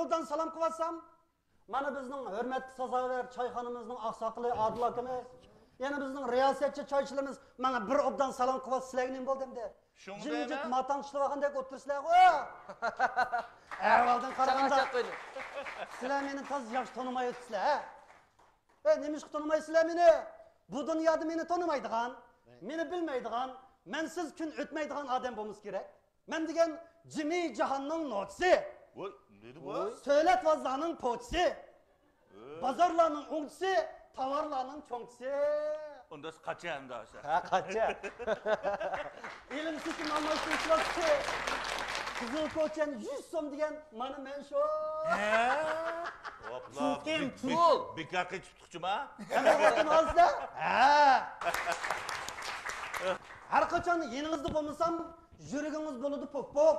obdan salam qıvatsam, mana bizning hurmatli sazogar choyxonamizning oqsoqli Adil akamiz, yana bizning riyosatchi choychilarimiz mana bir obdan salam qıvat sizlarga nima bo'ldi endi? Jimjit matang ishlagandek o'tirsizlar-ku. Avvaldan qaraganda sizlar meni toz yaxshi tanimayapsizlar, ha? Nima ish tanimaysizlar meni? Bu dunyoda meni tanimaydigan, meni bilmaydigan, mensiz kun o'tmaydigan odam bo'lmos kerak. Men degan jimi jahonning notisi. Voy, nima bu? Söyletvazlarning pochisi. Bozorlarning o'ngchisi, tovarlarning cho'ngchisi. Unda qacha endi o'sha. Ha, qacha. Ilm sikim almashtirishmoqchi. Qizil ko'chan 100 so'm degan mana men shu. Kim pul? Bekarga tutdiqchimi? Qanday ha. Har qachon yeningizda bo'lmasam, yuragingiz bo'ladi pop-pop.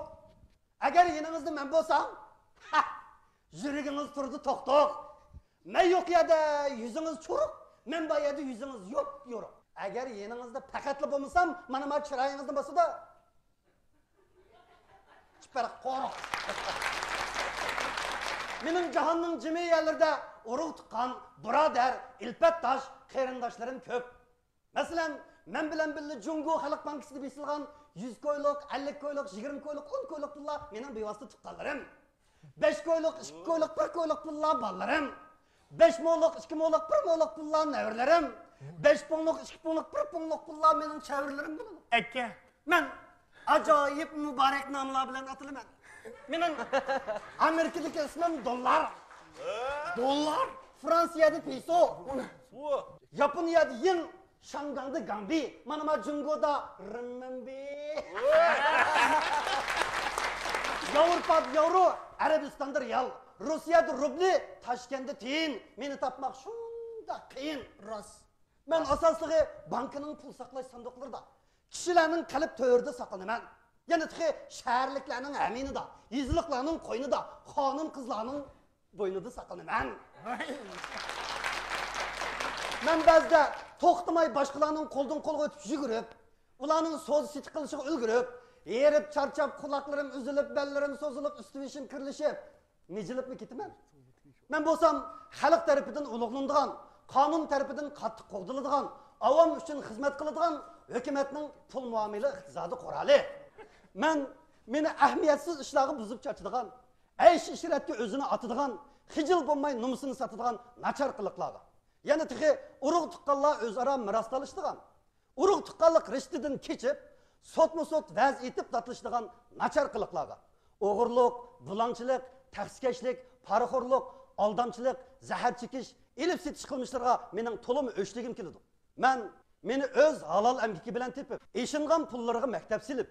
Agar yeningizda men bo'lsam, yuragingiz turdi to'q-to'q. Men yo'q yerda yuzingiz churuq, men bu yerda yuzingiz yo'q yo'ruq. Agar yeningizda faqatli bo'lmasam, mana men chiroyingizni bosida. Chiqar qo'roq. Mening jahonning jimi yerlarda urug' tuqqan birodar, ilfatdosh qarindoshlarim ko'p. Masalan, men bilan birga Jungo Xalq Bankasida besilgan 100 ko'yliq, 50 ko'yliq, 20 ko'yliq, 10 ko'yliq pullar mening bevosita tuqqanlarim. 5 ko'yliq, 2 ko'yliq, 1 ko'yliq pullar bolalarım. 5 mo'liq, 2 mo'liq, 1 mo'liq pullar nevaralarim. 5 punliq, 2 punliq, 1 punliq pullar mening chavirlarim bo'ladi. Aka, men ajoyib muborak nomlar bilan atalaman. Mening Amerikadagi ismim dollar. Dollar, Fransiyada peso. Yaponiyada yen, Şangang'da Gambi, manama Jungo'da renminbi. Avrupa'da euro, Arabistan'da riyal, Rusya'da rubli, Taşkent'da tiyin. Meni tapmak şunda qiyin ras. Men asoslig'i bankning pul saqlash sanduqlarida, kishilarning qalb to'rida saqlanaman. Yana tixi shaharliklarning aminida, yizliqlarning qo'ynida, xonim qizlarning bo'ynida saqlanaman. Men ba'zida to'xtamay boshqalarning qo'ldan qo'lga o'tib yugurib, ularning so'z sit qilishiga ulgurib, erib charchab quloqlarim uzilib, bellarim so'zilib, ustivishim kirlishib, mijilibmi ketaman. Men bo'lsam xalq tarafidan ulug'lanadigan, qonun tarafidan qattiq qo'g'diladigan, avom uchun xizmat qiladigan hukumatning pul muomala iqtisodiy quroli. Meni ahamiyatsiz ishlarga buzib charchadigan, aysh ishratga o'zini atadigan, xijil bo'lmay nomusini sotadigan nachar qiliqlarga. Yani tixi urug' tuqqanlar o'zaro miros talishdigan, urug' tuqqanlik rishtidan kechib, sotma-sot vaz etib tatlishdigan nachar qiliqlarga, o'g'irlik, bulonchilik, taxsikashlik, paraxo'rlik, aldamchilik, zahar chekish, ilib setish qilmishlarga mening to'lim o'shligim keladi. Meni o'z halol amgiki bilan tepib, eshingan pullarga maktab silib,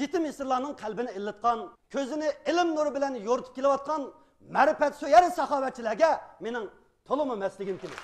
yetim esirlarning qalbini illatgan, ko'zini ilm nuri bilan yo'ritib kelayotgan ma'rifat so'yar saxovatchilarga mening to'lim emasligim keladi.